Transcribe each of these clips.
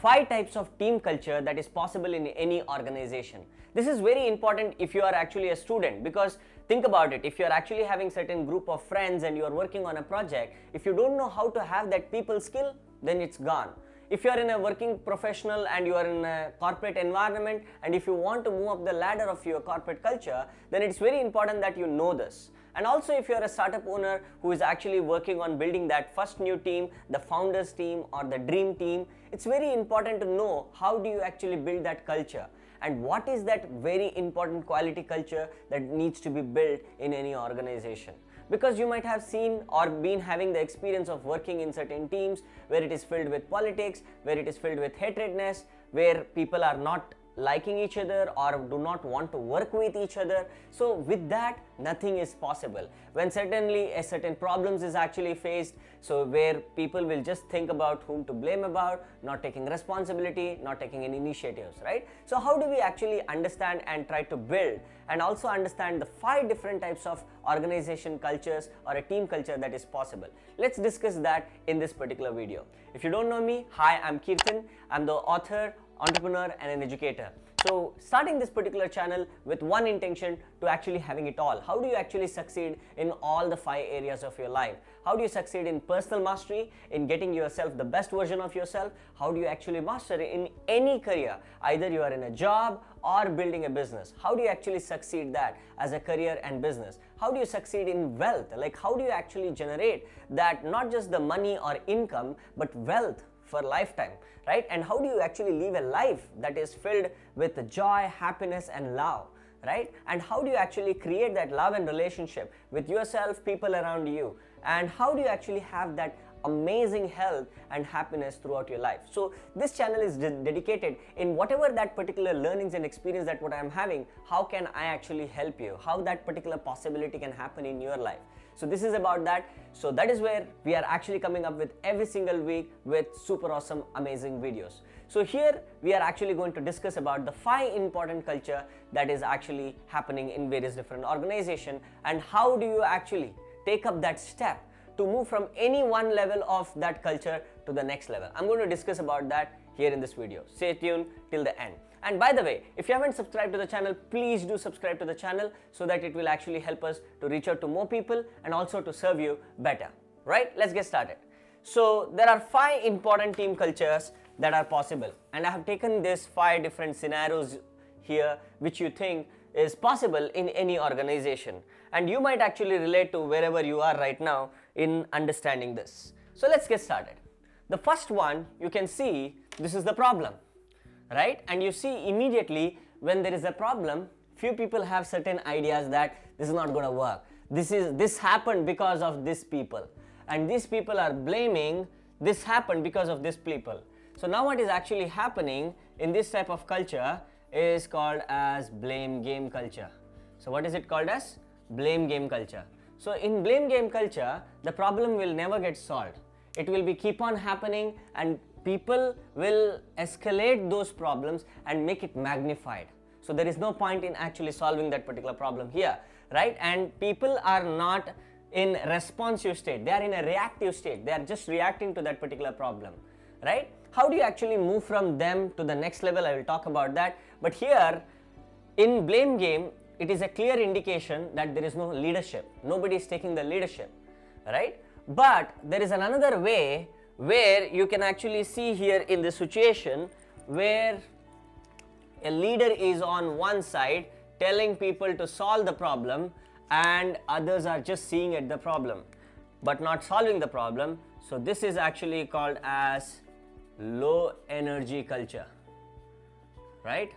5 types of team culture that is possible in any organization. This is very important if you are actually a student, because think about it, if you are actually having certain group of friends and you are working on a project, if you don't know how to have that people skill, then it's gone. If you are in a working professional and you are in a corporate environment, and if you want to move up the ladder of your corporate culture, then it's very important that you know this. And also, if you are a startup owner who is actually working on building that first new team, the founders team or the dream team, it's very important to know how do you actually build that culture and what is that very important quality culture that needs to be built in any organization. Because you might have seen or been having the experience of working in certain teams where it is filled with politics, where it is filled with hatredness, where people are not liking each other or do not want to work with each other. So with that, nothing is possible. When certainly a certain problems is actually faced, so where people will just think about whom to blame about, not taking responsibility, not taking any initiatives, right? So how do we actually understand and try to build and also understand the 5 different types of organization cultures or a team culture that is possible? Let's discuss that in this particular video. If you don't know me, hi, I'm Keerthan. I'm the author, entrepreneur and an educator. So starting this particular channel with one intention to actually having it all. How do you actually succeed in all the 5 areas of your life? How do you succeed in personal mastery, in getting yourself the best version of yourself? How do you actually master in any career? Either you are in a job or building a business. How do you actually succeed that as a career and business? How do you succeed in wealth? Like how do you actually generate that, not just the money or income, but wealth for lifetime, right? And how do you actually live a life that is filled with joy, happiness and love, right? And how do you actually create that love and relationship with yourself, people around you? And how do you actually have that amazing health and happiness throughout your life? So this channel is dedicated in whatever that particular learnings and experience that what I am having, how can I actually help you? How that particular possibility can happen in your life? So this is about that. So that is where we are actually coming up with every single week with super awesome, amazing videos. So here we are actually going to discuss about the 5 important culture that is actually happening in various different organizations, and how do you actually take up that step to move from any one level of that culture to the next level. I'm going to discuss about that here in this video. Stay tuned till the end. And by the way, if you haven't subscribed to the channel, please do subscribe to the channel so that it will actually help us to reach out to more people and also to serve you better, right? Let's get started. So there are 5 important team cultures that are possible, and I have taken these 5 different scenarios here which you think is possible in any organization, and you might actually relate to wherever you are right now in understanding this. So let's get started. The first one, you can see this is the problem, right? And you see immediately when there is a problem, few people have certain ideas that this is not going to work. This happened because of these people, and these people are blaming this happened because of these people. So now what is actually happening in this type of culture is called as blame game culture. So what is it called as? Blame game culture. So in blame game culture, the problem will never get solved. It will be keep on happening, and people will escalate those problems and make it magnified. So there is no point in actually solving that particular problem here, right? And people are not in responsive state. They are in a reactive state. They are just reacting to that particular problem, right? How do you actually move from them to the next level? I will talk about that. But here in blame game, it is a clear indication that there is no leadership. Nobody is taking the leadership, right? But there is another way where you can actually see here in this situation where a leader is on one side telling people to solve the problem, and others are just seeing at the problem but not solving the problem. So this is actually called as low energy culture, right?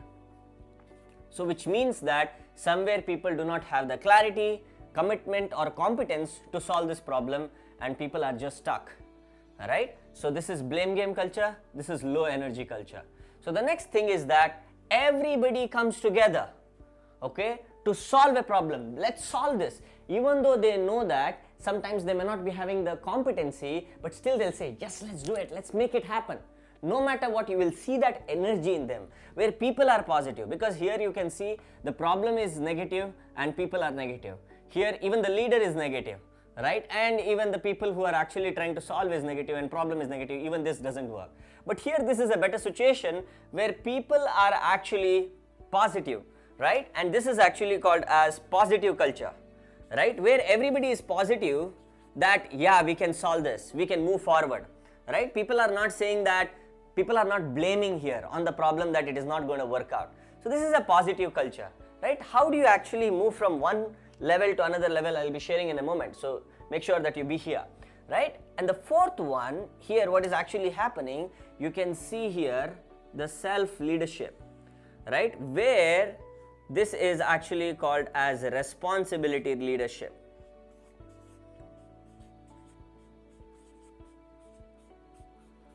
So which means that somewhere people do not have the clarity, commitment or competence to solve this problem, and people are just stuck, all right? So this is blame game culture, this is low energy culture. So the next thing is that everybody comes together, okay, to solve a problem. Let's solve this. Even though they know that sometimes they may not be having the competency, but still they'll say, yes, let's do it, let's make it happen. No matter what, you will see that energy in them where people are positive, because here you can see the problem is negative and people are negative. Here even the leader is negative, right? And even the people who are actually trying to solve is negative and problem is negative, even this doesn't work. But here this is a better situation where people are actually positive, right? And this is actually called as positive culture, right? Where everybody is positive that yeah, we can solve this, we can move forward, right? People are not saying that, people are not blaming here on the problem that it is not going to work out. So this is a positive culture, right? How do you actually move from one level to another level? I'll be sharing in a moment, so make sure that you be here, right? And the fourth one here, what is actually happening, you can see here the self leadership, right? Where this is actually called as responsibility leadership.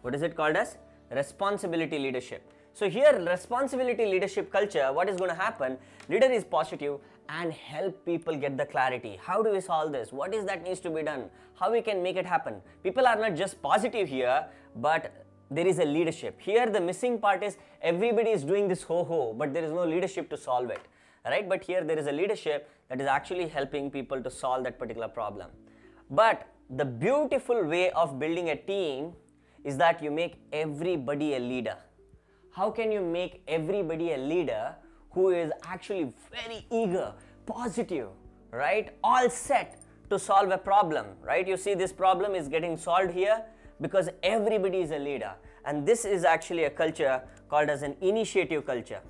What is it called as? Responsibility leadership. So here responsibility leadership culture, what is going to happen, leader is positive and help people get the clarity. How do we solve this? What is that needs to be done? How we can make it happen? People are not just positive here, but there is a leadership. Here the missing part is everybody is doing this ho-ho, but there is no leadership to solve it, right? But here there is a leadership that is actually helping people to solve that particular problem. But the beautiful way of building a team is that you make everybody a leader. How can you make everybody a leader who is actually very eager, positive, right? All set to solve a problem, right? You see this problem is getting solved here because everybody is a leader. And this is actually a culture called as an initiative culture.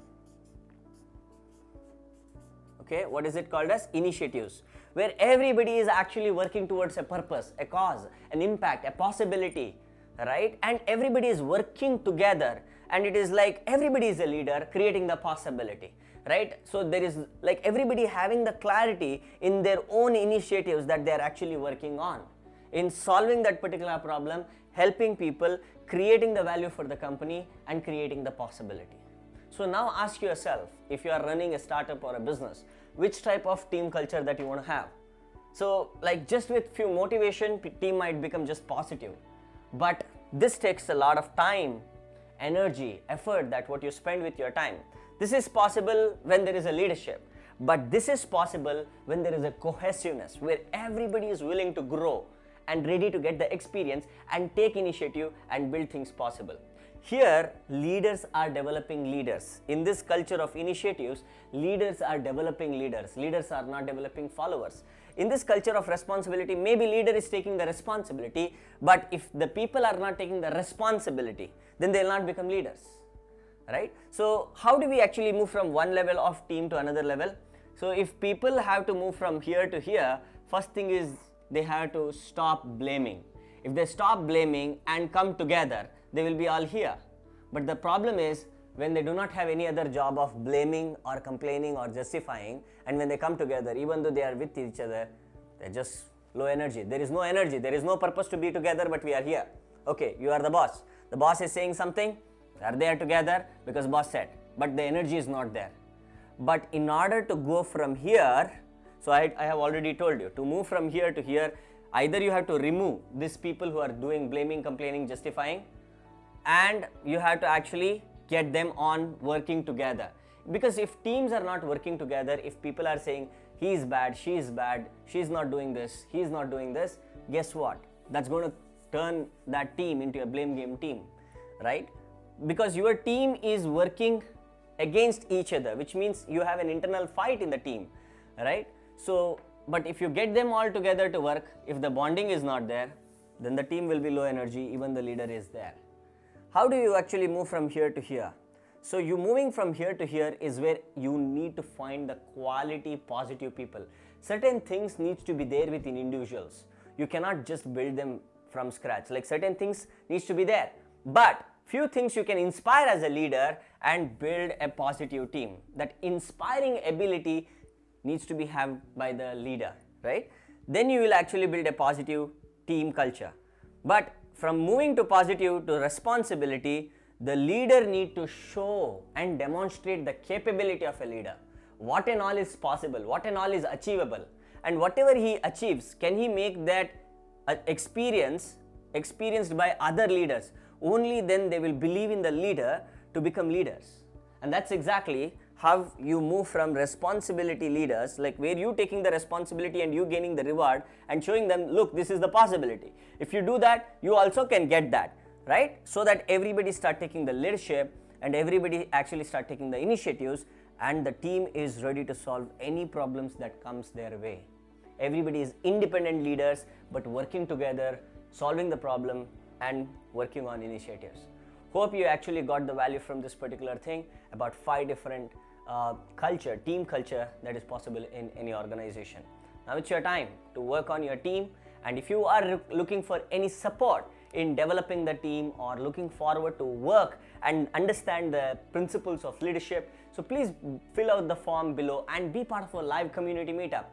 Okay, what is it called as? Initiatives, where everybody is actually working towards a purpose, a cause, an impact, a possibility, right? And everybody is working together, and it is like everybody is a leader creating the possibility, right? So there is like everybody having the clarity in their own initiatives that they are actually working on in solving that particular problem, helping people, creating the value for the company and creating the possibility. So now ask yourself, if you are running a startup or a business, which type of team culture that you want to have. So like just with few motivation, team might become just positive. But this takes a lot of time, energy, effort, that what you spend with your time. This is possible when there is a leadership, but this is possible when there is a cohesiveness, where everybody is willing to grow and ready to get the experience and take initiative and build things possible. Here, leaders are developing leaders. In this culture of initiatives, leaders are developing leaders. Leaders are not developing followers. In this culture of responsibility, maybe leader is taking the responsibility, but if the people are not taking the responsibility, then they will not become leaders, right? So how do we actually move from one level of team to another level? So if people have to move from here to here, first thing is they have to stop blaming. If they stop blaming and come together, they will be all here. But the problem is, when they do not have any other job of blaming or complaining or justifying, and when they come together, even though they are with each other, they're just low energy. There is no energy, there is no purpose to be together, but we are here. Okay, you are the boss. The boss is saying something, they are there together because boss said, but the energy is not there. But in order to go from here, so I have already told you, to move from here to here, either you have to remove these people who are doing blaming, complaining, justifying, and you have to actually get them on working together. Because if teams are not working together, if people are saying he is bad, she is bad, she is not doing this, he is not doing this, guess what? That's going to turn that team into a blame game team, right? Because your team is working against each other, which means you have an internal fight in the team, right? So, but if you get them all together to work, if the bonding is not there, then the team will be low energy, even the leader is there. How do you actually move from here to here? So you moving from here to here is where you need to find the quality positive people. Certain things needs to be there within individuals. You cannot just build them from scratch. Like certain things needs to be there, but few things you can inspire as a leader and build a positive team. That inspiring ability needs to be had by the leader, right? Then you will actually build a positive team culture. But from moving to positive to responsibility, the leader need to show and demonstrate the capability of a leader. What and all is possible, what and all is achievable, and whatever he achieves, can he make that experienced by other leaders? Only then they will believe in the leader to become leaders. And that's exactly how you move from responsibility leaders, like where you taking the responsibility and you gaining the reward and showing them, look, this is the possibility. If you do that, you also can get that, right? So that everybody start taking the leadership and everybody actually start taking the initiatives, and the team is ready to solve any problems that comes their way. Everybody is independent leaders, but working together, solving the problem and working on initiatives. Hope you actually got the value from this particular thing about 5 different team culture that is possible in any organization. Now it's your time to work on your team, and if you are looking for any support in developing the team or looking forward to work and understand the principles of leadership, so please fill out the form below and be part of a live community meetup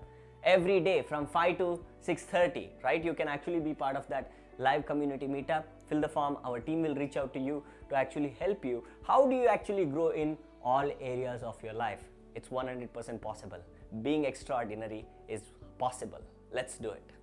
every day from 5 to 6:30, right? You can actually be part of that live community meetup. Fill the form, our team will reach out to you to actually help you. How do you actually grow in all areas of your life? It's 100% possible. Being extraordinary is possible. Let's do it.